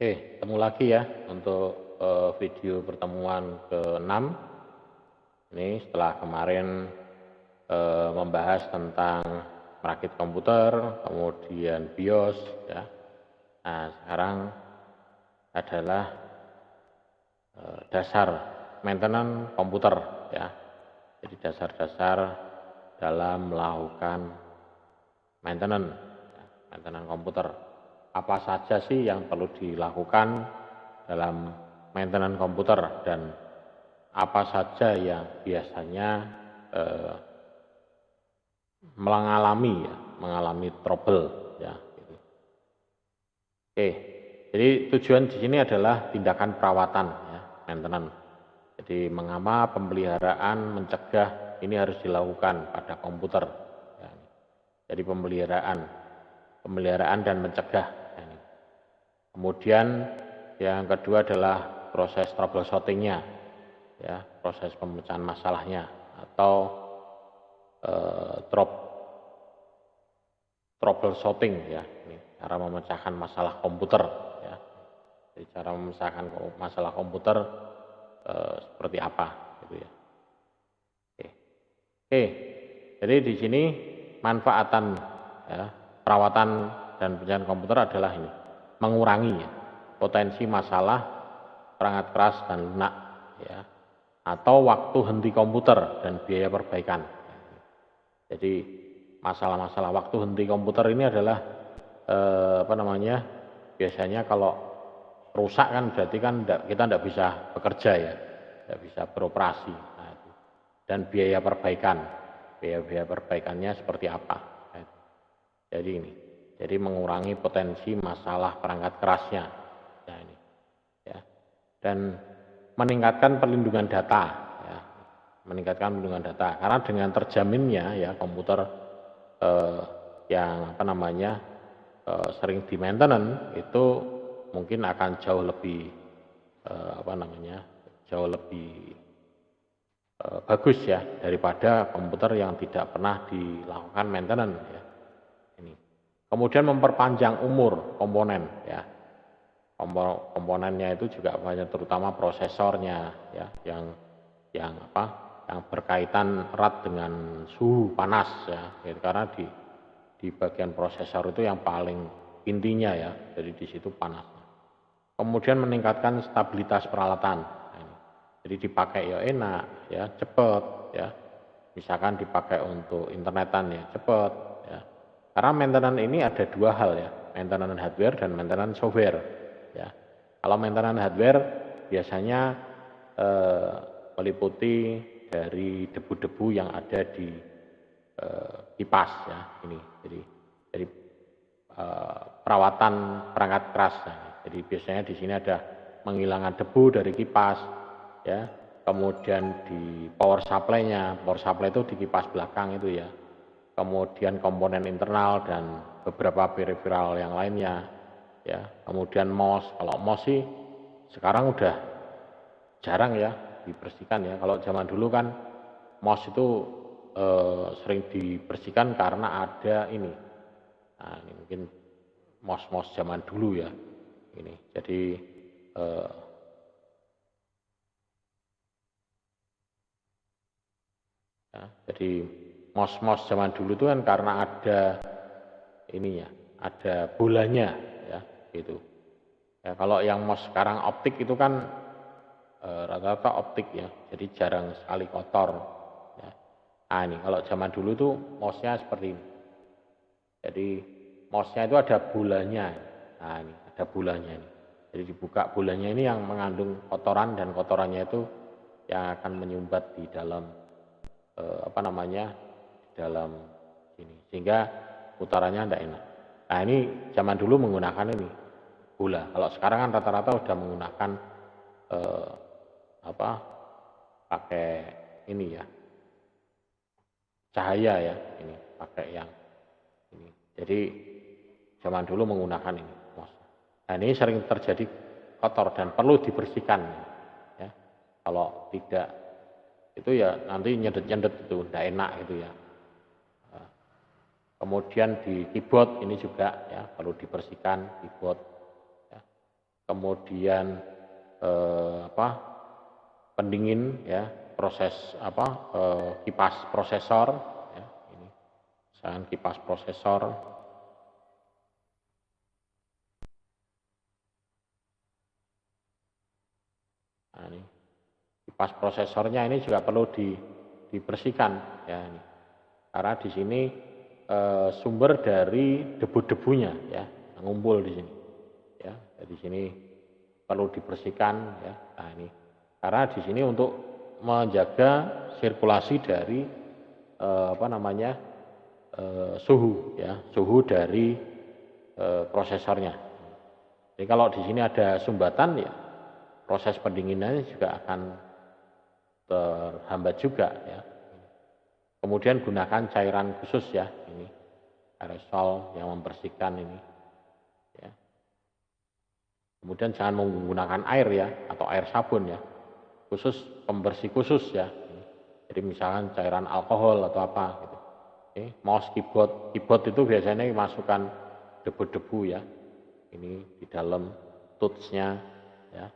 Oke, ketemu lagi ya untuk video pertemuan ke-6. Ini setelah kemarin membahas tentang merakit komputer, kemudian BIOS ya. Nah, sekarang adalah dasar maintenance komputer ya. Jadi dasar-dasar dalam melakukan maintenance, ya, maintenance komputer. Apa saja sih yang perlu dilakukan dalam maintenance komputer dan apa saja yang biasanya mengalami trouble ya. Gitu. Oke, jadi tujuan di sini adalah tindakan perawatan ya, maintenance. Jadi mengapa pemeliharaan mencegah ini harus dilakukan pada komputer. Ya. Jadi pemeliharaan dan mencegah. Ya. Kemudian yang kedua adalah proses troubleshooting-nya, ya, proses pemecahan masalahnya atau troubleshooting ya, ini cara memecahkan masalah komputer ya. Jadi cara memecahkan masalah komputer seperti apa gitu ya. Oke. Jadi di sini manfaatan ya, perawatan dan pencahayaan komputer adalah ini, mengurangi ya, potensi masalah perangkat keras dan lunak ya, atau waktu henti komputer dan biaya perbaikan. Jadi masalah-masalah waktu henti komputer ini adalah biasanya kalau rusak kan berarti kan kita tidak bisa bekerja ya, tidak bisa beroperasi. Nah, itu. Dan biaya perbaikannya seperti apa? Nah, jadi ini, jadi mengurangi potensi masalah perangkat kerasnya. Nah, ini, ya. Dan meningkatkan perlindungan data, ya. Meningkatkan perlindungan data karena dengan terjaminnya ya komputer yang sering di maintenance itu mungkin akan jauh lebih bagus ya daripada komputer yang tidak pernah dilakukan maintenance ya. Ini. Kemudian memperpanjang umur komponen ya. Komponennya itu juga banyak, terutama prosesornya ya, yang berkaitan erat dengan suhu panas ya, karena di bagian prosesor itu yang paling intinya ya, jadi di situ panas. Kemudian meningkatkan stabilitas peralatan. Jadi dipakai ya enak, ya cepat, ya. Misalkan dipakai untuk internetan ya cepat, ya. Karena maintenance ini ada dua hal ya, maintenance hardware dan maintenance software. Ya. Kalau maintenance hardware biasanya meliputi dari debu-debu yang ada di kipas ya ini. Jadi perawatan perangkat keras. Ya. Jadi biasanya di sini ada menghilangkan debu dari kipas, ya. Kemudian di power supply-nya, power supply itu di kipas belakang itu ya. Kemudian komponen internal dan beberapa peripheral yang lainnya, ya. Kemudian mouse, kalau mouse sih sekarang udah jarang ya dibersihkan ya. Kalau zaman dulu kan mouse itu sering dibersihkan karena ada ini. Nah, ini mungkin mouse zaman dulu ya. Ini. Jadi jadi mouse zaman dulu itu kan karena ada ininya, ada bolanya ya, gitu. Ya, kalau yang mouse sekarang optik itu kan rata-rata optik ya, jadi jarang sekali kotor. Ya. Nah ini kalau zaman dulu itu mouse-nya seperti ini. Jadi mouse-nya itu ada bolanya. Nah ini ada bolanya ini. Jadi dibuka bolanya ini yang mengandung kotoran dan kotorannya itu yang akan menyumbat di dalam di dalam sini sehingga putarannya tidak enak. Nah ini zaman dulu menggunakan ini bola. Kalau sekarang kan rata-rata sudah menggunakan pakai ini ya, cahaya ya, ini pakai yang ini. Jadi zaman dulu menggunakan ini. Nah ini sering terjadi kotor dan perlu dibersihkan ya. Kalau tidak itu ya nanti nyedet-nyedet itu tidak enak gitu ya. Kemudian di keyboard ini juga ya perlu dibersihkan keyboard ya. kemudian pendingin ya, proses kipas prosesor ya, ini misalkan kipas prosesor. Nah, ini kipas prosesornya ini juga perlu dibersihkan ya ini. Karena di sini sumber dari debu-debunya ya, ngumpul di sini ya. Di sini perlu dibersihkan ya. Nah, ini karena di sini untuk menjaga sirkulasi dari suhu ya, suhu dari prosesornya. Jadi kalau di sini ada sumbatan ya, proses pendinginannya juga akan terhambat juga ya. Kemudian gunakan cairan khusus ya, ini aerosol yang membersihkan ini ya. Kemudian jangan menggunakan air ya, atau air sabun ya, khusus pembersih khusus ya. Jadi misalkan cairan alkohol atau apa gitu. Mouse keyboard itu biasanya masukkan debu-debu ya, ini di dalam touch-nya ya.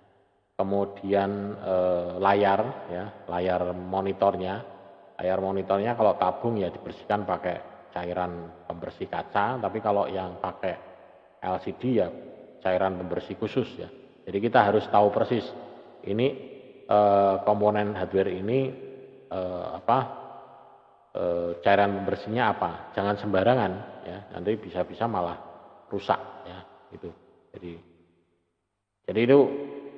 Kemudian layar ya, layar monitornya kalau tabung ya dibersihkan pakai cairan pembersih kaca, tapi kalau yang pakai LCD ya cairan pembersih khusus ya. Jadi kita harus tahu persis ini komponen hardware ini cairan pembersihnya apa. Jangan sembarangan ya, nanti bisa-bisa malah rusak ya gitu. Jadi itu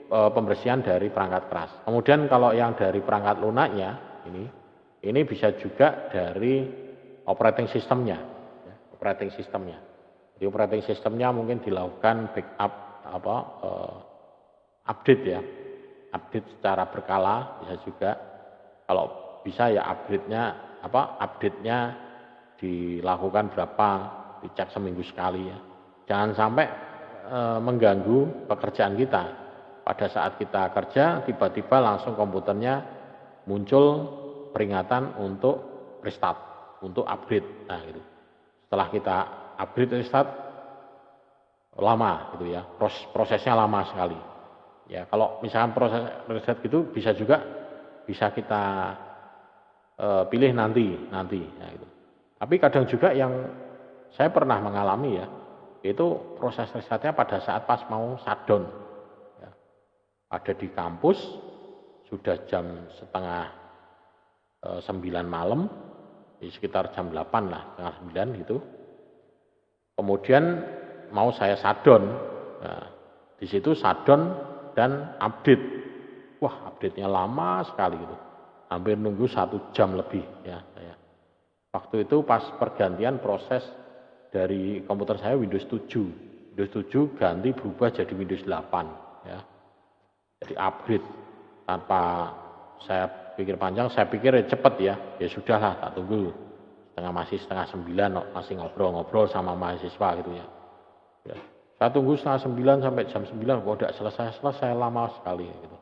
pembersihan dari perangkat keras. Kemudian kalau yang dari perangkat lunaknya ini bisa juga dari operating systemnya ya, operating systemnya. Jadi operating systemnya mungkin dilakukan backup update ya, update secara berkala bisa juga. Kalau bisa ya update-nya dilakukan berapa, dicek seminggu sekali ya. Jangan sampai mengganggu pekerjaan kita. Pada saat kita kerja tiba-tiba langsung komputernya muncul peringatan untuk restart, untuk upgrade. Nah gitu. Setelah kita upgrade restart lama gitu ya, prosesnya lama sekali. Ya kalau misalkan proses restart gitu bisa kita pilih nanti ya gitu. Tapi kadang juga yang saya pernah mengalami ya, itu proses restartnya pada saat pas mau shutdown ya. Ada di kampus sudah jam setengah 9 malam, sekitar jam 8 lah, setengah 9 gitu. Kemudian mau saya shutdown, nah, di situ shutdown dan update. Wah, update-nya lama sekali gitu. Hampir nunggu 1 jam lebih ya saya. Waktu itu pas pergantian proses dari komputer saya Windows 7. Windows 7 ganti berubah jadi Windows 8 ya. Jadi upgrade tanpa saya pikir panjang, saya pikir cepet ya. Ya sudahlah, tak tunggu. Setengah 9 masih ngobrol-ngobrol sama mahasiswa gitu ya. Ya. Saya tunggu setengah 9 sampai jam 9 kok tidak selesai lama sekali gitu.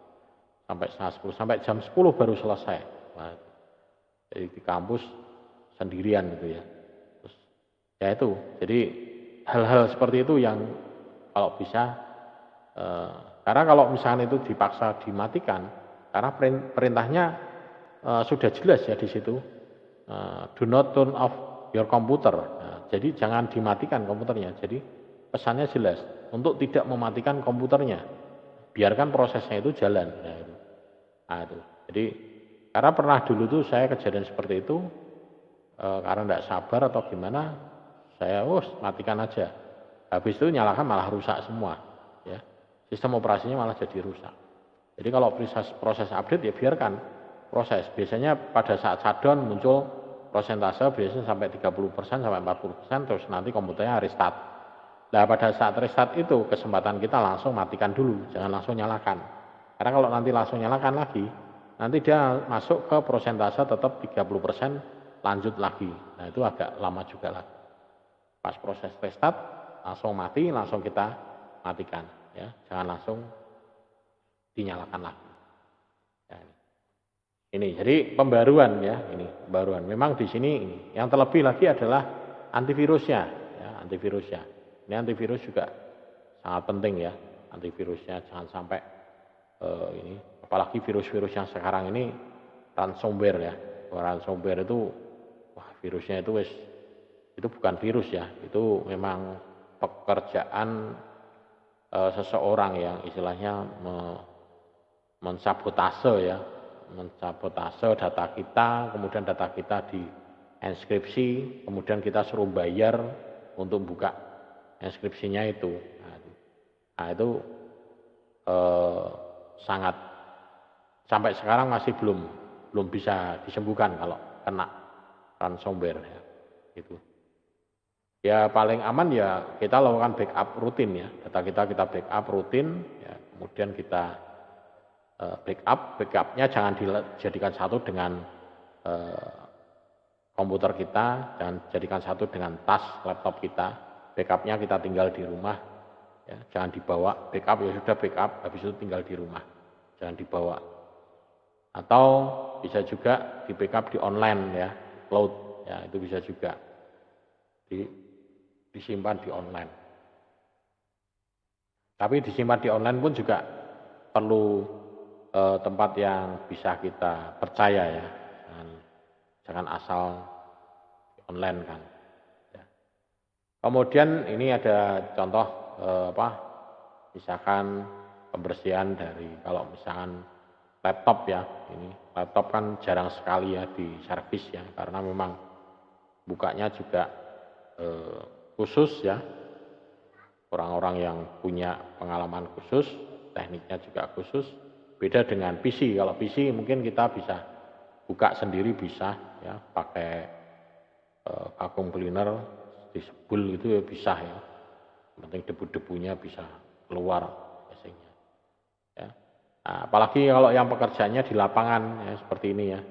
Sampai setengah 10, sampai jam 10 baru selesai. Nah, jadi di kampus sendirian gitu ya. Terus ya itu, jadi hal-hal seperti itu yang kalau bisa karena kalau misalnya itu dipaksa dimatikan, karena perintahnya sudah jelas ya di situ, do not turn off your computer. Nah, jadi jangan dimatikan komputernya. Jadi pesannya jelas untuk tidak mematikan komputernya, biarkan prosesnya itu jalan. Nah, itu. Jadi karena pernah dulu tuh saya kejadian seperti itu, karena tidak sabar atau gimana, saya matikan aja. Habis itu nyalakan malah rusak semua, ya. Sistem operasinya malah jadi rusak. Jadi kalau proses update ya biarkan proses. Biasanya pada saat shutdown muncul prosentase biasanya sampai 30% sampai 40%, terus nanti komputernya restart. Nah pada saat restart itu kesempatan kita langsung matikan dulu, jangan langsung nyalakan. Karena kalau nanti langsung nyalakan lagi, nanti dia masuk ke prosentase tetap 30% lanjut lagi. Nah itu agak lama juga lagi. Pas proses restart langsung mati, langsung kita matikan, ya, jangan langsung dinyalakan lagi. Ya, ini jadi pembaruan ya, ini pembaruan. Memang di sini ini yang terlebih lagi adalah antivirusnya, ya, antivirusnya. Ini antivirus juga sangat penting ya. antivirusnya jangan sampai ini, apalagi virus-virus yang sekarang ini ransomware ya. Ransomware itu wah virusnya itu itu bukan virus ya, itu memang pekerjaan seseorang yang istilahnya mensabotase ya, mensabotase data kita, kemudian data kita dienkripsi, kemudian kita suruh bayar untuk buka enskripsinya itu. Nah itu sangat sampai sekarang masih belum bisa disembuhkan kalau kena ransomware ya. Gitu. Ya paling aman ya kita lakukan backup rutin ya, data kita backup rutin ya, kemudian kita backupnya jangan dijadikan satu dengan komputer kita, jangan jadikan satu dengan tas laptop kita, backupnya kita tinggal di rumah ya, jangan dibawa, backup ya sudah backup, habis itu tinggal di rumah, jangan dibawa. Atau bisa juga di backup di online ya, cloud ya, itu bisa juga disimpan di online. Tapi disimpan di online pun juga perlu tempat yang bisa kita percaya ya, jangan asal online kan. Ya. Kemudian ini ada contoh misalkan pembersihan dari kalau misalkan laptop ya, ini laptop kan jarang sekali ya di servis ya, karena memang bukanya juga khusus ya, orang-orang yang punya pengalaman khusus, tekniknya juga khusus, beda dengan PC. Kalau PC mungkin kita bisa buka sendiri bisa ya, pakai vacuum cleaner, disebul itu ya bisa ya, penting debu-debunya bisa keluar biasanya ya. Nah, apalagi kalau yang pekerjaannya di lapangan ya, seperti ini ya,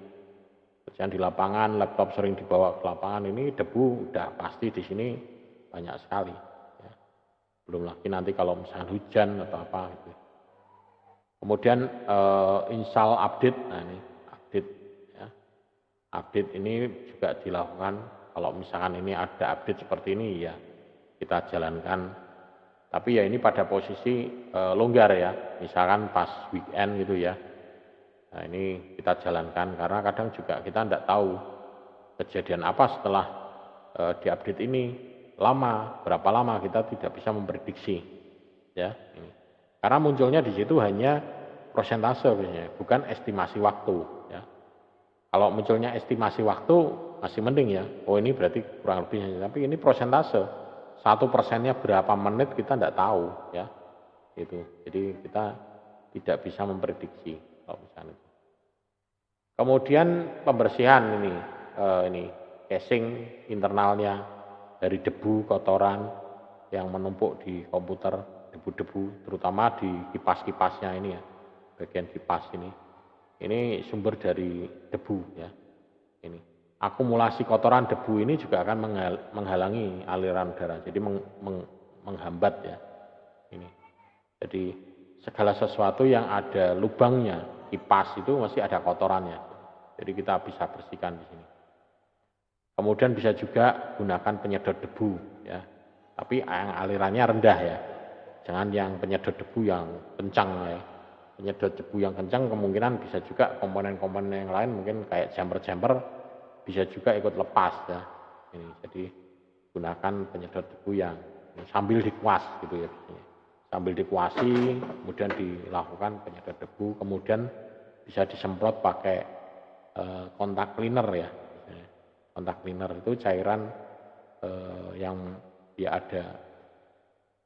pekerjaan di lapangan, laptop sering dibawa ke lapangan, ini debu udah pasti di sini banyak sekali ya. Belum lagi nanti kalau misalnya hujan atau apa gitu. Kemudian install update, nah ini update ya. Update ini juga dilakukan kalau misalkan ini ada update seperti ini ya kita jalankan. Tapi ya ini pada posisi longgar ya, misalkan pas weekend gitu ya. Nah ini kita jalankan karena kadang juga kita tidak tahu kejadian apa setelah diupdate ini, berapa lama kita tidak bisa memprediksi ya ini. Karena munculnya di situ hanya persentase biasanya, bukan estimasi waktu ya. Kalau munculnya estimasi waktu masih mending ya, oh ini berarti kurang lebihnya, tapi ini persentase, 1%-nya berapa menit kita tidak tahu ya, itu. Jadi kita tidak bisa memprediksi kalau misalnya. Kemudian pembersihan ini casing internalnya dari debu, kotoran yang menumpuk di komputer, debu-debu, terutama di kipas-kipasnya ini ya, bagian kipas ini. Ini sumber dari debu ya. Ini akumulasi kotoran debu ini juga akan menghalangi aliran udara, jadi menghambat ya. Ini. Jadi segala sesuatu yang ada lubangnya, kipas itu masih ada kotorannya. Jadi kita bisa bersihkan di sini. Kemudian bisa juga gunakan penyedot debu ya. Tapi yang alirannya rendah ya. Jangan yang penyedot debu yang kencang ya. Penyedot debu yang kencang kemungkinan bisa juga komponen-komponen yang lain mungkin kayak jumper-jumper bisa juga ikut lepas ya. Ini jadi gunakan penyedot debu yang sambil dikuas gitu ya. Sambil dikuasi kemudian dilakukan penyedot debu, kemudian bisa disemprot pakai kontak cleaner ya. Kontak cleaner itu cairan yang dia ada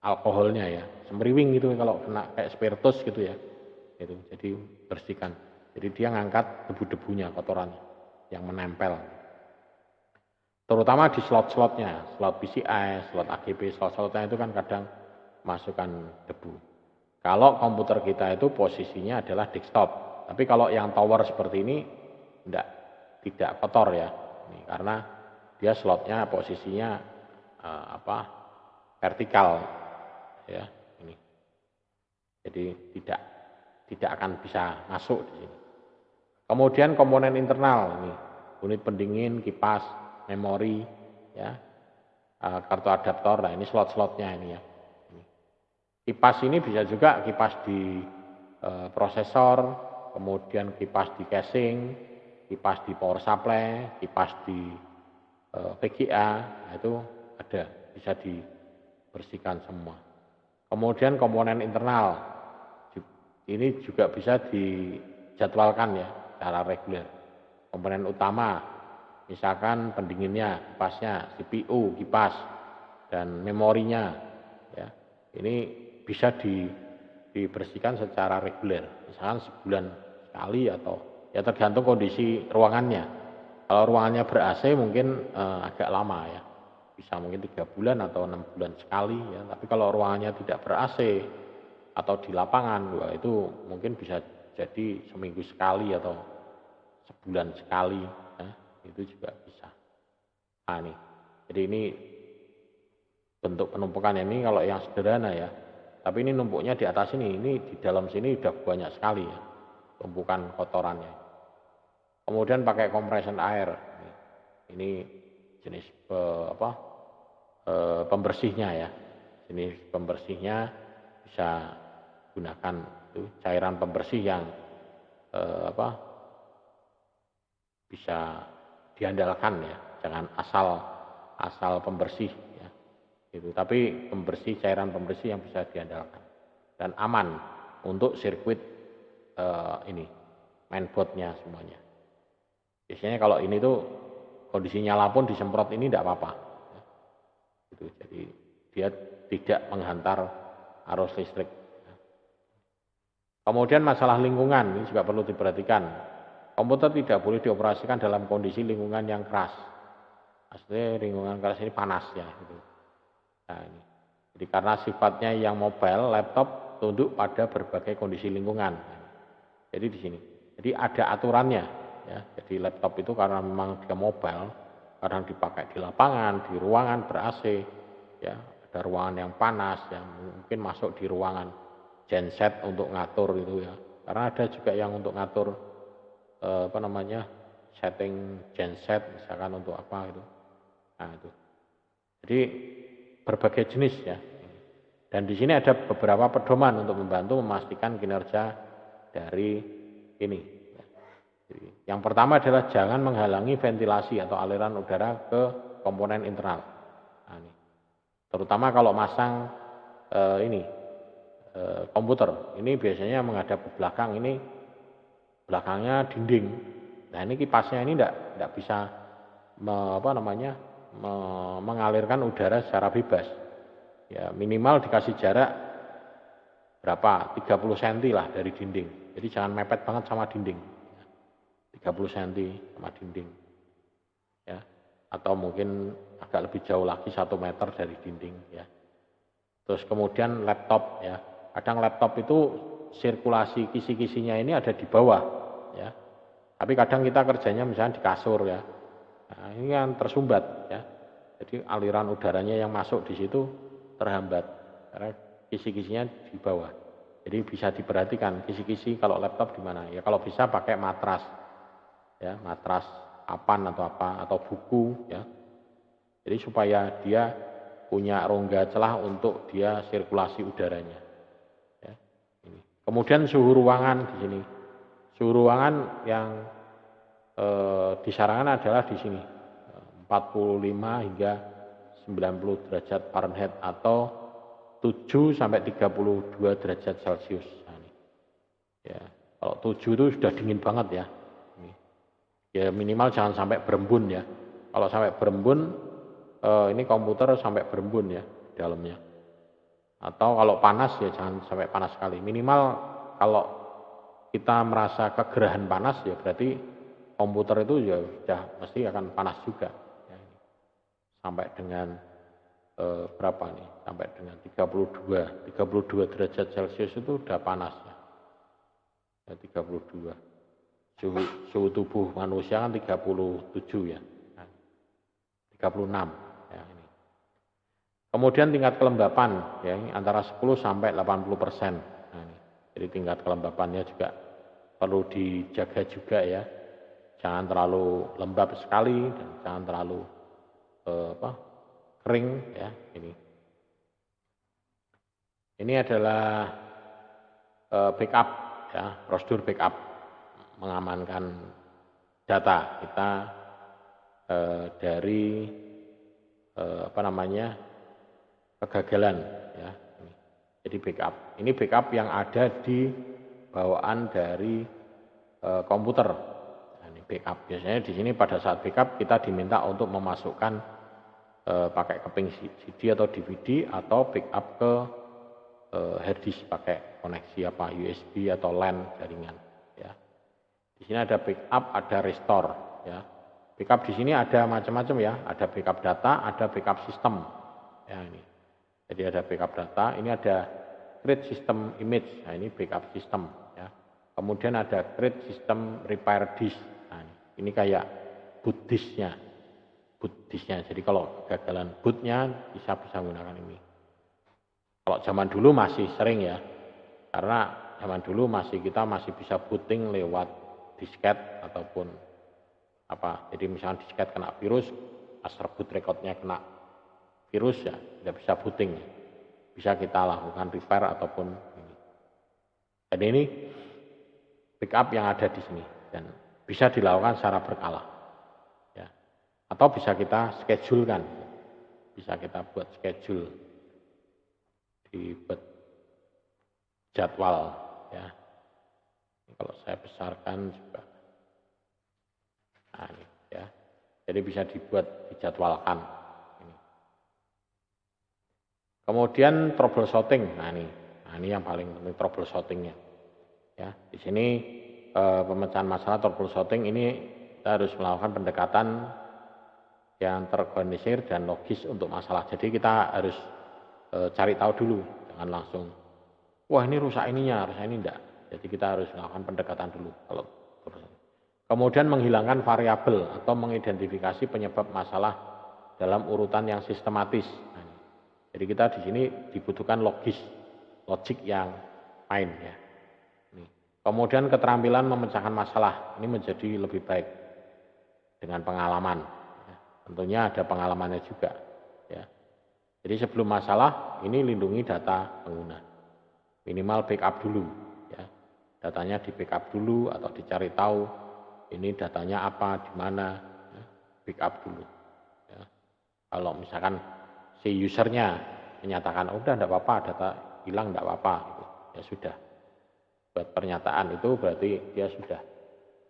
alkoholnya ya, semriwing gitu kalau kena kayak spiritus gitu ya. Itu jadi bersihkan. Jadi dia ngangkat debu-debunya, kotorannya yang menempel. Terutama di slot-slotnya, slot PCI, slot AGB, slot-slotnya itu kan kadang masukkan debu. Kalau komputer kita itu posisinya adalah desktop. Tapi kalau yang tower seperti ini tidak kotor ya. Ini, karena dia slotnya posisinya vertikal ya ini. Jadi tidak akan bisa masuk di sini. Kemudian komponen internal ini, unit pendingin, kipas, memori ya, kartu adaptor. Nah, ini slot-slotnya ini ya. Kipas ini bisa juga kipas di prosesor, kemudian kipas di casing, kipas di power supply, kipas di VGA, nah itu ada, bisa dibersihkan semua. Kemudian komponen internal, ini juga bisa dijadwalkan ya secara reguler. Komponen utama, misalkan pendinginnya, kipasnya, CPU, kipas, dan memorinya, ya ini bisa dibersihkan secara reguler, misalkan sebulan sekali atau ya tergantung kondisi ruangannya. Kalau ruangannya ber-AC mungkin agak lama ya, bisa mungkin 3 bulan atau 6 bulan sekali ya. Tapi kalau ruangannya tidak ber-AC atau di lapangan, wah itu mungkin bisa jadi seminggu sekali atau sebulan sekali ya, itu juga bisa. Nah ini, jadi ini bentuk penumpukan ini kalau yang sederhana ya. Tapi ini numpuknya di atas ini di dalam sini udah banyak sekali ya tumpukan kotorannya. Kemudian pakai compression air. Ini jenis pembersihnya ya. Jenis pembersihnya bisa gunakan itu cairan pembersih yang bisa diandalkan ya. Jangan asal pembersih ya. Itu tapi cairan pembersih yang bisa diandalkan dan aman untuk sirkuit ini mainboardnya semuanya. Biasanya kalau ini tuh kondisi nyala pun disemprot ini tidak apa-apa. Gitu. Jadi dia tidak menghantar arus listrik. Kemudian masalah lingkungan ini juga perlu diperhatikan. Komputer tidak boleh dioperasikan dalam kondisi lingkungan yang keras. Maksudnya lingkungan keras ini panas ya. Gitu. Nah, ini. Jadi karena sifatnya yang mobile, laptop tunduk pada berbagai kondisi lingkungan. Jadi di sini. Jadi ada aturannya. Ya, jadi laptop itu karena memang dia mobile, kadang dipakai di lapangan, di ruangan ber-AC, ya, ada ruangan yang panas, yang mungkin masuk di ruangan genset untuk ngatur itu ya. Karena ada juga yang untuk ngatur setting genset, misalkan untuk apa gitu. Nah itu. Jadi berbagai jenis ya. Dan di sini ada beberapa pedoman untuk membantu memastikan kinerja dari ini. Yang pertama adalah jangan menghalangi ventilasi atau aliran udara ke komponen internal. Nah, ini. Terutama kalau masang komputer, ini biasanya menghadap ke belakang, ini belakangnya dinding. Nah ini kipasnya ini tidak bisa mengalirkan udara secara bebas. Ya minimal dikasih jarak berapa? 30 cm lah dari dinding. Jadi jangan mepet banget sama dinding. 30 cm sama dinding ya, atau mungkin agak lebih jauh lagi 1 meter dari dinding ya. Terus kemudian laptop ya, kadang laptop itu sirkulasi kisi-kisinya ini ada di bawah ya, tapi kadang kita kerjanya misalnya di kasur ya, nah, ini kan tersumbat ya, jadi aliran udaranya yang masuk di situ terhambat karena kisi-kisinya di bawah. Jadi bisa diperhatikan kisi-kisi kalau laptop di mana ya, kalau bisa pakai matras ya, matras papan atau apa atau buku ya. Jadi supaya dia punya rongga celah untuk dia sirkulasi udaranya. Ya, ini. Kemudian suhu ruangan di sini. Suhu ruangan yang disarankan adalah di sini 45 hingga 90 derajat Fahrenheit atau 7 sampai 32 derajat Celcius. Nah, ini. Ya, kalau 7 itu sudah dingin banget ya. Ya minimal jangan sampai berembun ya. Kalau sampai berembun, ini komputer sampai berembun ya di dalamnya. Atau kalau panas ya jangan sampai panas sekali. Minimal kalau kita merasa kegerahan panas ya berarti komputer itu ya sudah mesti akan panas juga. Ya. Sampai dengan berapa nih? Sampai dengan 32 derajat Celcius itu udah panas ya. 32. Suhu tubuh manusia kan 37 ya, 36 ya ini. Kemudian tingkat kelembapan ya ini antara 10 sampai 80%. Nah, ini. Jadi tingkat kelembapannya juga perlu dijaga juga ya, jangan terlalu lembab sekali dan jangan terlalu kering ya ini. Ini adalah backup ya, prosedur backup mengamankan data kita dari kegagalan ya. Jadi backup. Ini backup yang ada di bawaan dari komputer. Nah, ini backup. Biasanya di sini pada saat backup kita diminta untuk memasukkan pakai keping CD atau DVD atau backup ke hard disk pakai koneksi USB atau LAN jaringan ya. Di sini ada backup, ada restore ya. Backup di sini ada macam-macam ya, ada backup data, ada backup sistem. Ya ini. Jadi ada backup data, ini ada create system image. Nah, ini backup system ya. Kemudian ada create system repair disk. Nah, ini kayak boot disknya. Boot disknya. Jadi kalau kegagalan bootnya bisa menggunakan ini. Kalau zaman dulu masih sering ya. Karena zaman dulu kita masih bisa booting lewat disket ataupun jadi misalnya disket kena virus, master boot recordnya kena virus ya tidak bisa booting, bisa kita lakukan repair ataupun ini. Jadi ini backup yang ada di sini dan bisa dilakukan secara berkala ya. Atau bisa kita schedulekan, bisa kita buat schedule, dibuat jadwal ya. Ini kalau saya besarkan juga. Nah, ini ya. Jadi bisa dibuat dijadwalkan. Ini. Kemudian troubleshooting. Nah ini yang paling penting troubleshootingnya. Ya, di sini pemecahan masalah troubleshooting ini kita harus melakukan pendekatan yang terorganisir dan logis untuk masalah. Jadi kita harus cari tahu dulu, jangan langsung wah ini rusak ininya, rusak ini enggak. Jadi kita harus melakukan pendekatan dulu kalau. Kemudian menghilangkan variabel atau mengidentifikasi penyebab masalah dalam urutan yang sistematis. Nah, jadi kita di sini dibutuhkan logik yang main ya. Kemudian keterampilan memecahkan masalah ini menjadi lebih baik dengan pengalaman. Ya. Tentunya ada pengalamannya juga. Ya. Jadi sebelum masalah ini lindungi data pengguna. Minimal backup dulu. Ya. Datanya di backup dulu atau dicari tahu. Ini datanya apa, di mana, ya, backup dulu. Ya. Kalau misalkan si usernya menyatakan, udah enggak apa-apa, data hilang enggak apa-apa, gitu. Ya sudah. Buat pernyataan itu berarti dia sudah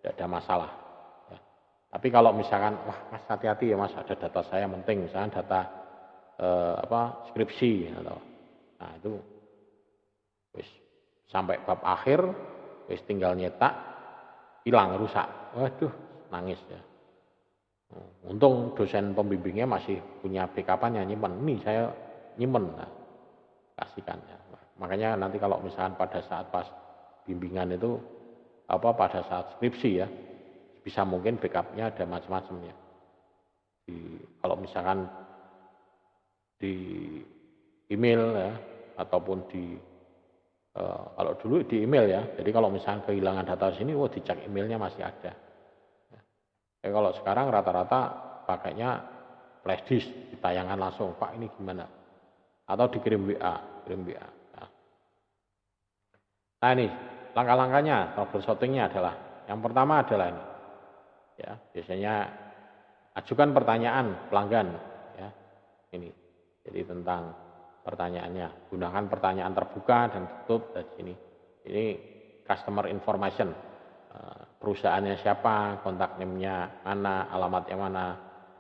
tidak ada masalah. Ya. Tapi kalau misalkan, wah mas hati-hati ya mas, ada data saya yang penting, misalkan data skripsi, atau, nah itu, wis sampai bab akhir, wis tinggal nyetak, hilang, rusak. Waduh, nangis ya. Untung dosen pembimbingnya masih punya backup-nya nyimpen. Ini saya nyimpen, nah, kasihkan ya. Makanya nanti kalau misalkan pada saat pas bimbingan itu pada saat skripsi ya, bisa mungkin backup-nya ada macam-macam ya. Kalau misalkan di email ya, ataupun kalau dulu di email ya, jadi kalau misalnya kehilangan data di sini, dicek emailnya masih ada. Kalau sekarang rata-rata pakainya flash disk, ditayangkan langsung, Pak ini gimana? Atau dikirim WA, Nah ini langkah-langkahnya, troubleshootingnya adalah, yang pertama adalah ini, ya biasanya ajukan pertanyaan pelanggan, ya ini, jadi tentang pertanyaannya, gunakan pertanyaan terbuka dan tutup dari sini. Ini customer information, perusahaannya siapa, kontak name-nya mana, alamatnya mana,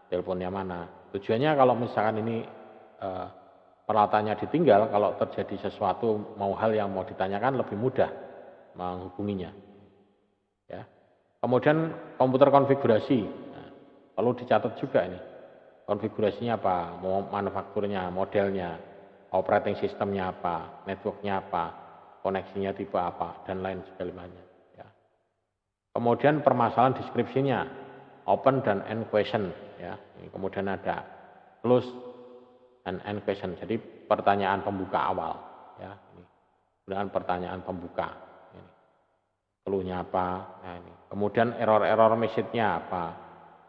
teleponnya mana. Tujuannya kalau misalkan ini peralatannya ditinggal, kalau terjadi sesuatu mau hal yang mau ditanyakan lebih mudah menghubunginya. Ya. Kemudian komputer konfigurasi, perlu dicatat juga ini. Konfigurasinya apa, mau manufakturnya, modelnya, operating sistemnya apa, networknya apa, koneksinya tipe apa, dan lain sebagainya. Ya. Kemudian permasalahan deskripsinya, open dan end question. Ya. Kemudian ada close and end question, jadi pertanyaan pembuka awal. Ya. Kemudian pertanyaan pembuka. Clue-nya apa? Nah, ini. Kemudian error message-nya apa?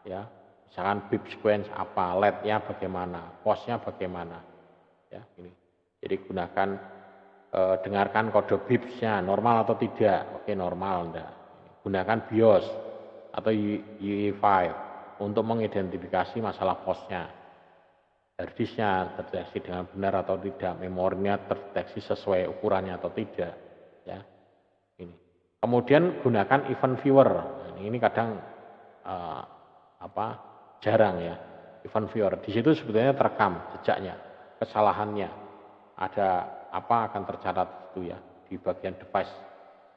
Ya. Misalkan bit sequence apa, LED-nya bagaimana, POS-nya bagaimana. Ya, ini. Jadi gunakan dengarkan kode BIPS-nya normal atau tidak. Oke, normal enggak. Gunakan BIOS atau UE5 untuk mengidentifikasi masalah POS-nya. Hard disk-nya terdeteksi dengan benar atau tidak, memorinya terdeteksi sesuai ukurannya atau tidak, ya. Ini. Kemudian gunakan event viewer. Nah, ini kadang jarang ya. Event viewer. Di situ sebetulnya terekam jejaknya, kesalahannya. Ada apa akan tercatat itu ya di bagian device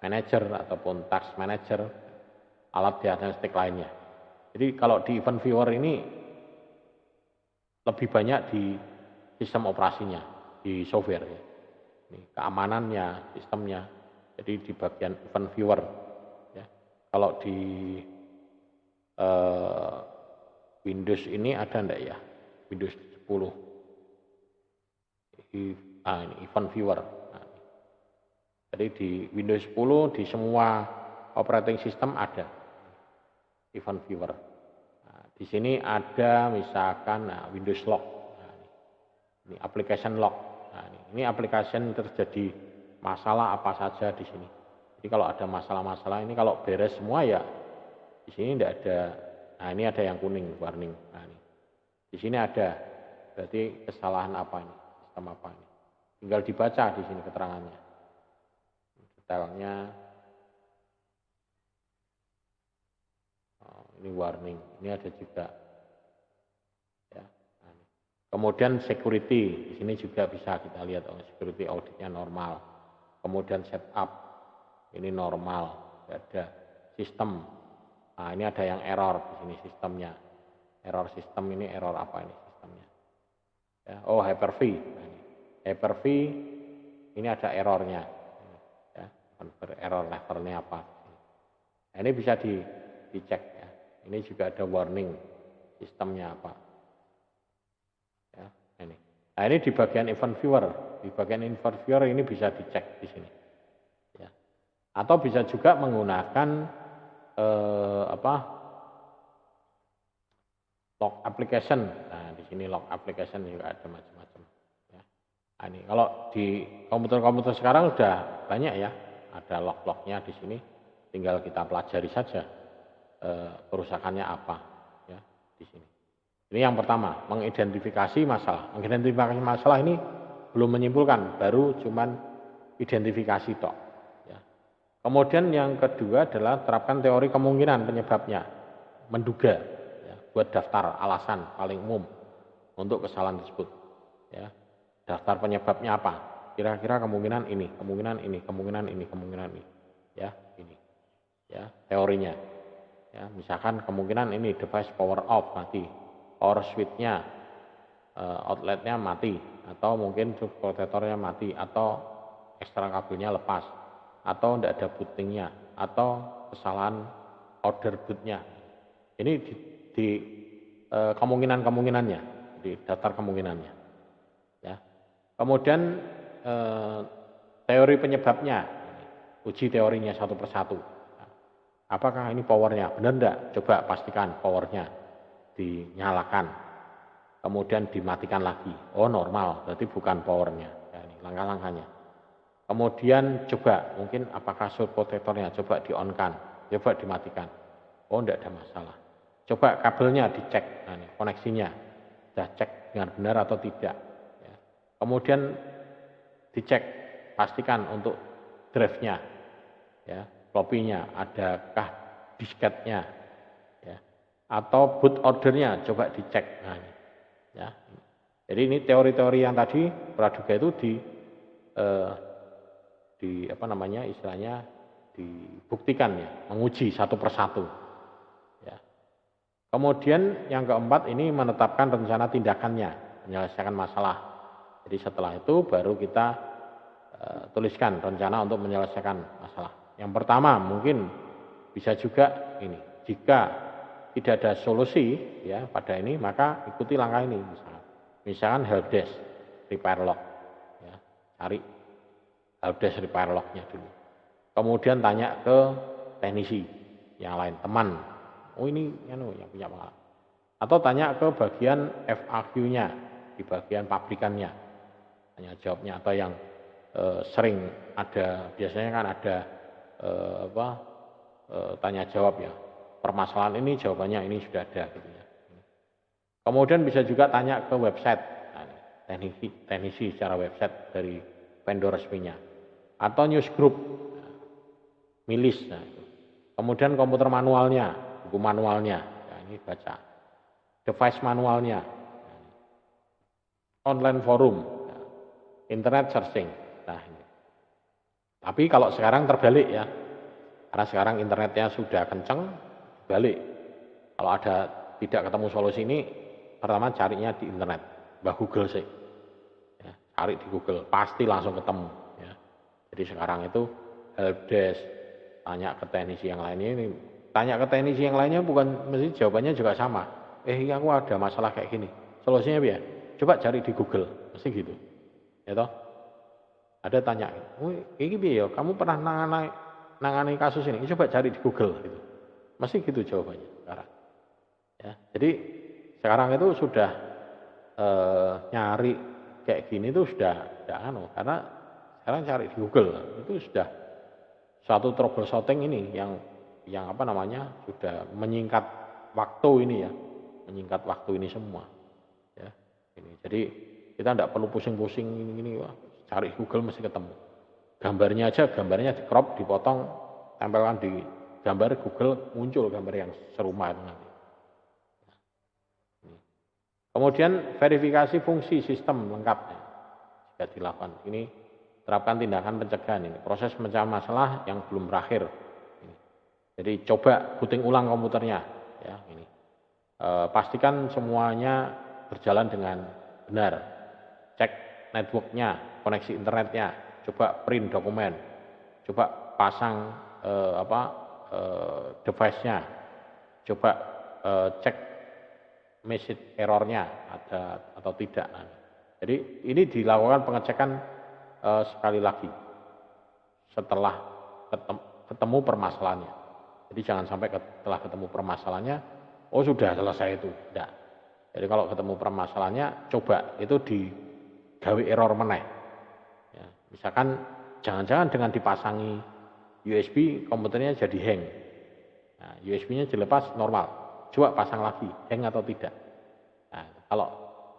manager ataupun task manager, alat diagnostik lainnya. Jadi kalau di event viewer ini lebih banyak di sistem operasinya, di software ya. Ini keamanannya, sistemnya. Jadi di bagian event viewer ya. Kalau di Windows ini ada enggak ya? Windows 10. Ini event viewer. Nah, jadi di Windows 10 di semua operating system ada event viewer. Nah, di sini ada misalkan Windows Log. Nah, ini application log. Nah, ini application terjadi masalah apa saja di sini. Jadi kalau ada masalah-masalah ini kalau beres semua ya di sini tidak ada. Nah, ini ada yang kuning warning. Nah, ini. Di sini ada. Berarti kesalahan apa ini? Sistem apa ini? Tinggal dibaca di sini keterangannya. Detailnya. Ini warning. Ini ada juga. Ya. Nah, ini. Kemudian security. Di sini juga bisa kita lihat security auditnya normal. Kemudian setup. Ini normal. Tidak ada sistem. Nah, ini ada yang error di sini sistemnya. Error sistem ini error apa ini sistemnya? Ya, Hyper-V. Nah, ini. Hyper-V ini ada errornya. Ya, error levelnya apa? Nah, ini bisa dicek ya. Ini juga ada warning sistemnya apa. Ya, ini. Nah, ini di bagian event viewer. Di bagian event viewer ini bisa dicek di sini. Ya. Atau bisa juga menggunakan log application. Nah, di sini log application juga ada macam-macam. Ya. Nah, ini kalau di komputer-komputer sekarang sudah banyak ya, ada log-lognya di sini. Tinggal kita pelajari saja kerusakannya apa, ya di sini. Ini yang pertama, mengidentifikasi masalah. Mengidentifikasi masalah ini belum menyimpulkan, baru cuman identifikasi tok. Kemudian yang kedua adalah terapkan teori kemungkinan penyebabnya, menduga, ya, buat daftar alasan paling umum untuk kesalahan tersebut. Ya, daftar penyebabnya apa? Kira-kira kemungkinan ini, kemungkinan ini, kemungkinan ini, kemungkinan ini, ya ini, ya teorinya. Ya, misalkan kemungkinan ini device power off mati, power switch-nya, outlet-nya mati, atau mungkin protector-nya mati, atau ekstrak kabelnya lepas. Atau tidak ada bootingnya, atau kesalahan order bootnya. Ini di kemungkinan-kemungkinannya, di daftar kemungkinannya. Ya. Kemudian teori penyebabnya, uji teorinya satu persatu. Apakah ini powernya? Benar enggak? Coba pastikan powernya dinyalakan, kemudian dimatikan lagi. Oh normal, berarti bukan powernya. Ya, ini langkah-langkahnya. Kemudian coba mungkin apakah surut protectornya coba di-on-kan, coba dimatikan. Oh tidak ada masalah. Coba kabelnya dicek, nah, ini, koneksinya sudah cek dengan benar atau tidak. Ya. Kemudian dicek, pastikan untuk drive-nya, ya, floppy-nya, adakah disketnya, ya, atau boot ordernya coba dicek. Nah, ini, ya. Jadi ini teori-teori yang tadi praduga itu istilahnya dibuktikan ya, menguji satu persatu. Ya. Kemudian yang keempat ini menetapkan rencana tindakannya, menyelesaikan masalah. Jadi setelah itu baru kita tuliskan rencana untuk menyelesaikan masalah. Yang pertama mungkin bisa juga ini, jika tidak ada solusi ya pada ini maka ikuti langkah ini misalkan helpdesk repair log, ya, cari helpdesk repair lognya dulu. Kemudian tanya ke teknisi yang lain, teman. Oh ini yang punya pengalaman. Atau tanya ke bagian FAQ-nya, di bagian pabrikannya. Tanya jawabnya atau yang sering ada, biasanya kan ada tanya jawab ya. Permasalahan ini jawabannya ini sudah ada gitu ya. Kemudian bisa juga tanya ke website, nah, teknisi secara website dari vendor resminya, atau news group, milis. Nah, itu. Kemudian komputer manualnya, buku manualnya, nah, ini baca, device manualnya, online forum, internet searching. Nah, ini. Tapi kalau sekarang terbalik ya, karena sekarang internetnya sudah kenceng, balik. Kalau ada tidak ketemu solusi ini, pertama carinya di internet, Mbah Google sih. Ya, cari di Google, pasti langsung ketemu. Ya. Jadi sekarang itu helpdesk, tanya ke teknisi yang lainnya ini, tanya ke teknisi yang lainnya bukan mesti jawabannya juga sama. Aku ada masalah kayak gini, solusinya apa ya? Coba cari di Google, mesti gitu. Ya toh? Ada tanya, ini ya, kamu pernah nangani kasus ini? Coba cari di Google gitu. Masih gitu jawabannya sekarang. Ya, jadi sekarang itu sudah nyari kayak gini itu sudah karena sekarang cari di Google itu sudah suatu troubleshooting ini yang sudah menyingkat waktu ini ya, menyingkat waktu ini semua. Ya, ini. Jadi kita tidak perlu pusing-pusing ini cari Google mesti ketemu. Gambarnya di crop, dipotong, tempelkan di gambar Google, muncul gambar yang serumah itu nanti. Kemudian verifikasi fungsi sistem lengkapnya jika dilakukan. Ini terapkan tindakan pencegahan ini, proses pemecahan masalah yang belum berakhir. Ini. Jadi coba booting ulang komputernya, ya ini. Pastikan semuanya berjalan dengan benar. Cek networknya, koneksi internetnya, coba print dokumen, coba pasang device-nya, coba cek message errornya ada atau tidak. Jadi ini dilakukan pengecekan sekali lagi setelah ketemu permasalahannya. Jadi jangan sampai setelah ketemu permasalahannya, sudah selesai itu. Tidak. Jadi kalau ketemu permasalahannya, coba itu digawe error meneh. Ya, misalkan jangan-jangan dengan dipasangi USB komputernya jadi hang. Nah, USB-nya dilepas normal. Coba pasang lagi, hang atau tidak. Nah, kalau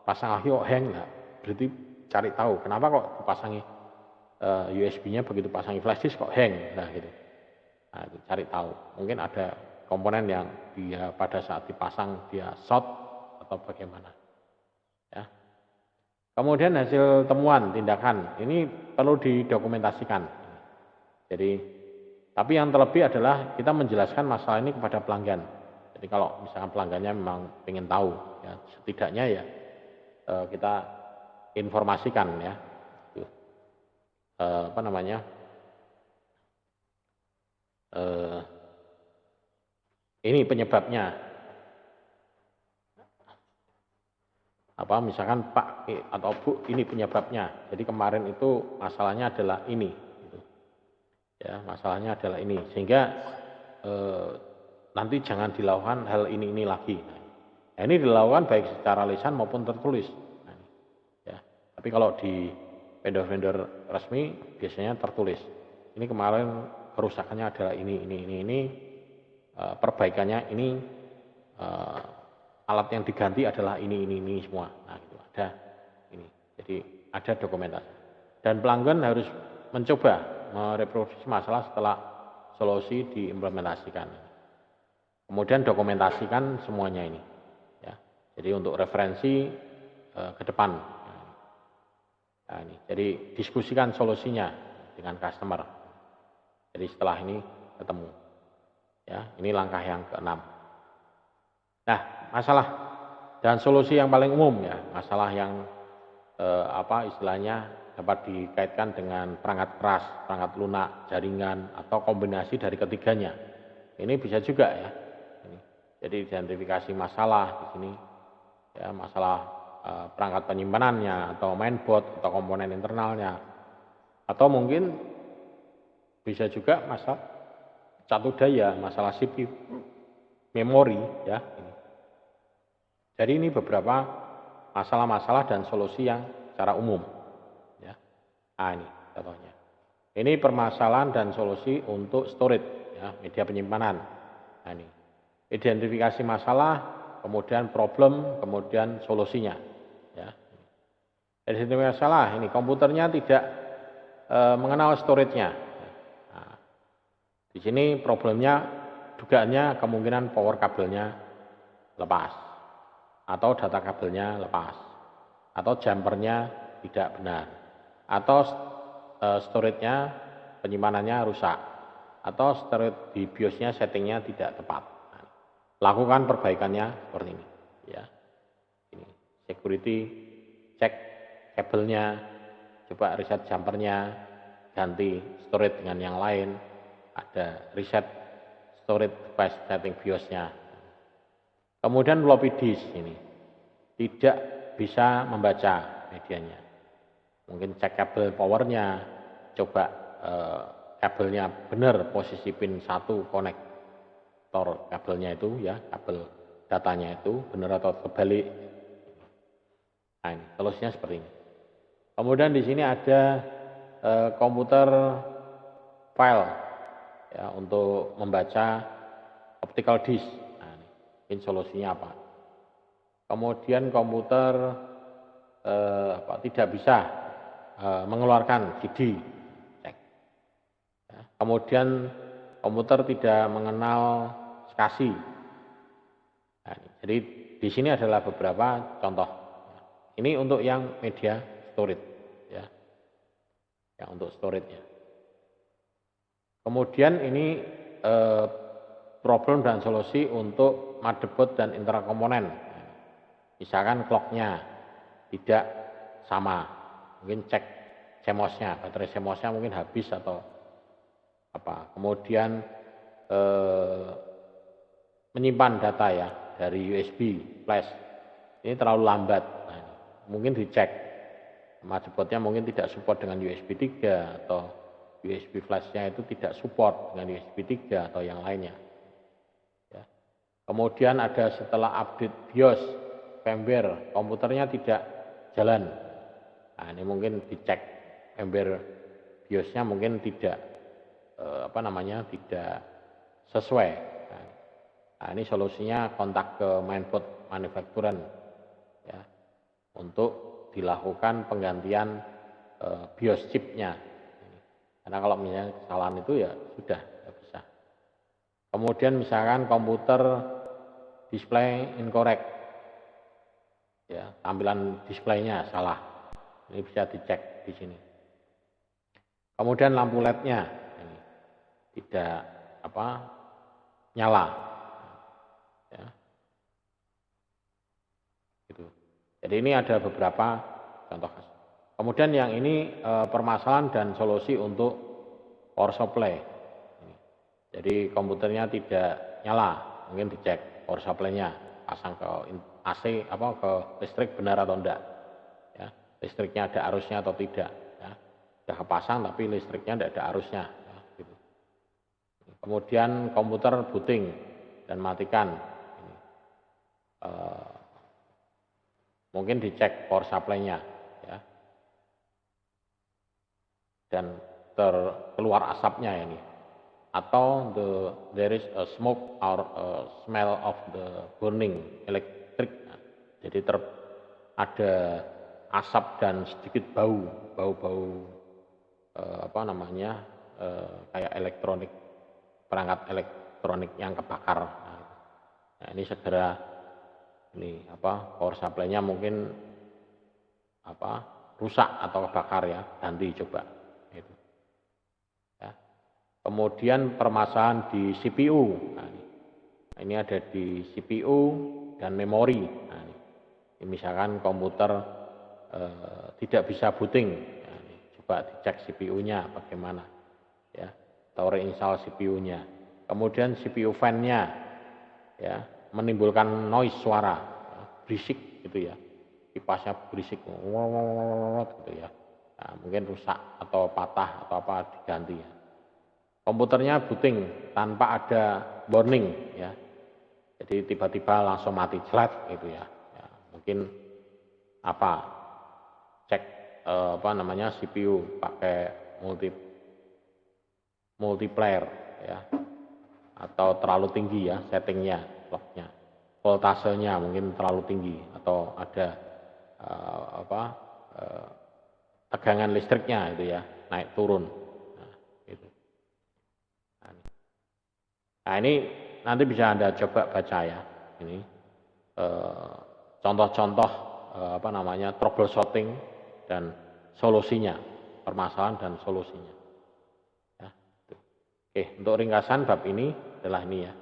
pasang lagi kok hang, lah, berarti cari tahu kenapa kok dipasangi USB-nya begitu pasangi flash disk kok hang. Nah, gitu. Nah, itu cari tahu. Mungkin ada komponen yang dia pada saat dipasang dia short atau bagaimana. Ya. Kemudian hasil temuan tindakan ini perlu didokumentasikan. Jadi, tapi yang terlebih adalah kita menjelaskan masalah ini kepada pelanggan. Jadi kalau misalkan pelanggannya memang ingin tahu, ya setidaknya ya kita informasikan ya, ini penyebabnya. Misalkan Pak atau Bu, ini penyebabnya. Jadi kemarin itu masalahnya adalah ini. Gitu. Ya, masalahnya adalah ini. Sehingga nanti jangan dilakukan hal ini lagi. Nah, ini dilakukan baik secara lisan maupun tertulis. Nah, ya. Tapi kalau di vendor-vendor resmi biasanya tertulis. Ini kemarin kerusakannya adalah ini. Perbaikannya ini. Alat yang diganti adalah ini semua. Nah, itu ada ini. Jadi ada dokumentasi. Dan pelanggan harus mencoba mereproduksi masalah setelah solusi diimplementasikan. Kemudian dokumentasikan semuanya ini. Ya. Jadi untuk referensi ke depan. Nah, ini. Jadi diskusikan solusinya dengan customer. Jadi setelah ini ketemu. Ya, ini langkah yang ke-6. Nah, masalah dan solusi yang paling umum ya, masalah yang istilahnya dapat dikaitkan dengan perangkat keras, perangkat lunak, jaringan atau kombinasi dari ketiganya. Ini bisa juga ya. Jadi identifikasi masalah di sini ya, masalah perangkat penyimpanannya atau mainboard atau komponen internalnya. Atau mungkin bisa juga masalah satu daya, masalah CPU, memori ya. Jadi ini beberapa masalah-masalah dan solusi yang secara umum. Ya. Nah, ini. contohnya. Ini permasalahan dan solusi untuk storage, ya, media penyimpanan. Nah, ini identifikasi masalah, kemudian problem, kemudian solusinya. Ya. Identifikasi masalah, ini komputernya tidak mengenal storage-nya. Nah, di sini problemnya, dugaannya kemungkinan power kabelnya lepas, atau data kabelnya lepas, atau jumpernya tidak benar, atau storage-nya, penyimpanannya rusak, atau storage di BIOS-nya settingnya tidak tepat. Nah, lakukan perbaikannya seperti ini. Ya. Ini security, cek kabelnya, coba reset jumpernya, ganti storage dengan yang lain, ada reset storage device setting BIOS-nya. Kemudian floppy disk ini tidak bisa membaca medianya. Mungkin cek kabel powernya, coba kabelnya benar posisi pin 1 konektor kabelnya itu, ya, kabel datanya itu benar atau terbalik. Nah, ini solusinya seperti ini. Kemudian di sini ada komputer file, ya, untuk membaca optical disk. Nah, ini solusinya apa? Kemudian komputer tidak bisa mengeluarkan CD. Cek. Ya. Kemudian komputer tidak mengenal skasi. Nah, jadi di sini adalah beberapa contoh. Ini untuk yang media storage, ya, yang untuk storage-nya. Kemudian ini problem dan solusi untuk motherboard dan internal komponen. Misalkan clock-nya tidak sama, mungkin cek CMOS-nya, baterai CMOS-nya mungkin habis atau apa. Kemudian menyimpan data, ya, dari USB flash ini terlalu lambat. Nah, mungkin dicek motherboard-nya mungkin tidak support dengan USB 3 atau USB flash-nya itu tidak support dengan USB 3 atau yang lainnya. Ya. Kemudian ada setelah update BIOS firmware komputernya tidak jalan. Nah, ini mungkin dicek firmware BIOS-nya mungkin tidak tidak sesuai. Nah, ini solusinya kontak ke mainboard manufacturer, ya, untuk dilakukan penggantian BIOS chipnya. Karena kalau misalnya kesalahan itu ya sudah tidak bisa. Kemudian misalkan komputer display incorrect, ya, tampilan displaynya salah, ini bisa dicek di sini. Kemudian lampu LED-nya ini tidak nyala, ya. Gitu. Jadi ini ada beberapa contoh. Kemudian yang ini permasalahan dan solusi untuk power supply. Jadi komputernya tidak nyala, mungkin dicek power supply-nya, pasang ke AC ke listrik benar atau enggak. Ya, listriknya ada arusnya atau tidak. Ya. Sudah kepasang tapi listriknya tidak ada arusnya. Ya, gitu. Kemudian komputer booting dan matikan. Mungkin dicek power supply-nya, ya, dan keluar asapnya ini, atau there is a smoke or a smell of the burning electric. Jadi ada asap dan sedikit bau kayak elektronik, perangkat elektronik yang kebakar. Nah, ini segera power supply-nya mungkin rusak atau kebakar, ya, ganti coba. Gitu. Ya. Kemudian permasalahan di CPU. Nah, ini ada di CPU dan memori. Nah, ini misalkan komputer tidak bisa booting. Nah, ini coba dicek CPU-nya bagaimana, ya, atau reinstall CPU-nya. Kemudian CPU fan-nya, ya, menimbulkan noise suara, ya, berisik gitu, ya, kipasnya berisik gitu, ya. Nah, mungkin rusak atau patah atau diganti, ya. Komputernya booting tanpa ada warning, ya, jadi tiba-tiba langsung mati jelat gitu, ya. Ya, mungkin cek CPU pakai multiplier ya, atau terlalu tinggi ya settingnya, clocknya, voltasenya mungkin terlalu tinggi, atau ada tegangan listriknya itu ya naik turun. Nah, itu. Nah ini nanti bisa Anda coba baca ya, ini contoh-contoh troubleshooting dan solusinya, permasalahan dan solusinya. Ya, itu. Oke, untuk ringkasan bab ini adalah ini ya.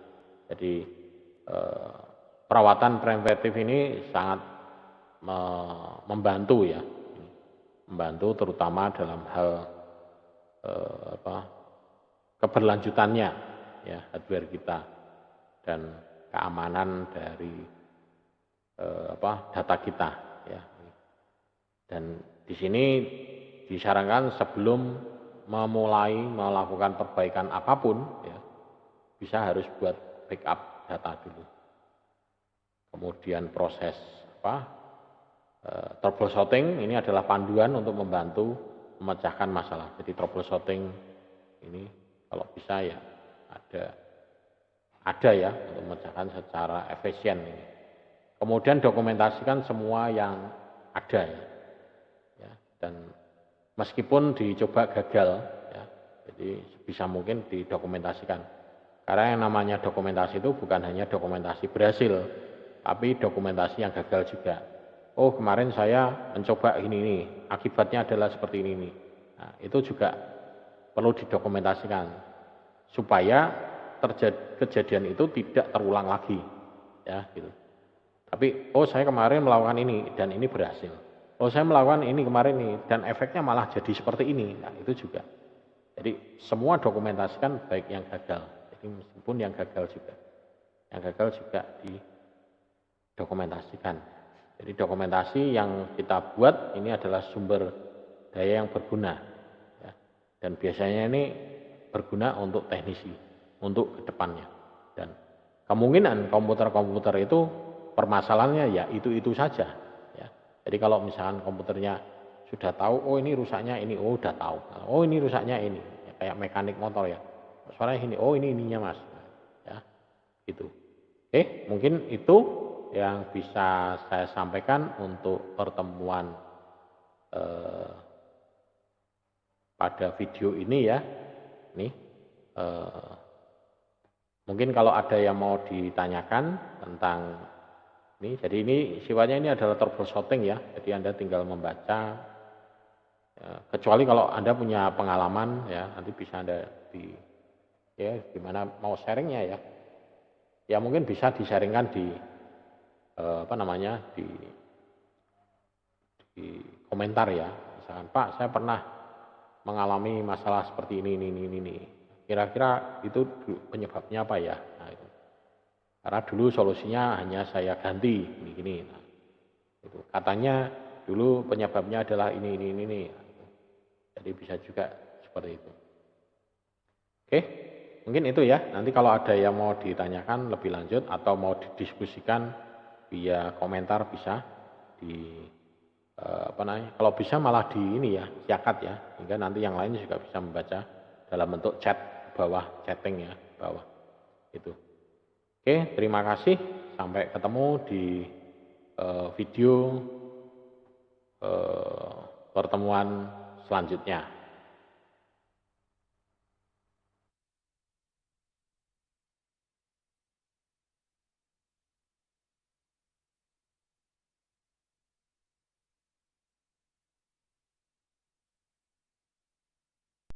Jadi perawatan preventif ini sangat membantu ya, membantu terutama dalam hal keberlanjutannya ya hardware kita dan keamanan dari data kita ya. Dan di sini disarankan sebelum memulai melakukan perbaikan apapun ya, bisa harus buat backup data dulu. Kemudian proses troubleshooting ini adalah panduan untuk membantu memecahkan masalah. Jadi troubleshooting ini kalau bisa ya ada ya untuk memecahkan secara efisien ini. Kemudian dokumentasikan semua yang ada ya. Dan meskipun dicoba gagal ya, jadi sebisa mungkin didokumentasikan. Karena yang namanya dokumentasi itu bukan hanya dokumentasi berhasil, tapi dokumentasi yang gagal juga. Oh kemarin saya mencoba ini, akibatnya adalah seperti ini. Nah, itu juga perlu didokumentasikan supaya kejadian itu tidak terulang lagi, ya gitu. Tapi oh saya kemarin melakukan ini dan ini berhasil. Oh saya melakukan ini kemarin ini dan efeknya malah jadi seperti ini. Nah itu juga. Jadi semua dokumentasikan baik yang gagal. Jadi meskipun yang gagal juga didokumentasikan. Jadi dokumentasi yang kita buat ini adalah sumber daya yang berguna. Ya. Dan biasanya ini berguna untuk teknisi, untuk kedepannya. Dan kemungkinan komputer-komputer itu permasalahannya ya itu saja. Ya. Jadi kalau misalkan komputernya sudah tahu, oh ini rusaknya ini, oh udah tahu. Oh ini rusaknya ini, ya, kayak mekanik motor ya. Suaranya ini, oh ini ininya mas. Ya, gitu. Oke, mungkin itu yang bisa saya sampaikan untuk pertemuan pada video ini ya. Nih, mungkin kalau ada yang mau ditanyakan tentang ini, jadi ini sifatnya ini adalah troubleshooting ya. Jadi Anda tinggal membaca, kecuali kalau Anda punya pengalaman ya, nanti bisa Anda gimana mau sharingnya ya. Ya mungkin bisa di-sharingkan di di komentar ya. Misalkan Pak, saya pernah mengalami masalah seperti ini. Kira-kira itu penyebabnya apa ya? Nah, itu. Karena dulu solusinya hanya saya ganti ini. Nah, itu katanya dulu penyebabnya adalah ini. Nah, itu. Jadi bisa juga seperti itu. Oke, mungkin itu ya. Nanti kalau ada yang mau ditanyakan lebih lanjut atau mau didiskusikan via komentar bisa kalau bisa malah di ini ya, siakat ya, hingga nanti yang lain juga bisa membaca dalam bentuk chat bawah, chatting ya bawah itu. Oke, terima kasih, sampai ketemu di video pertemuan selanjutnya.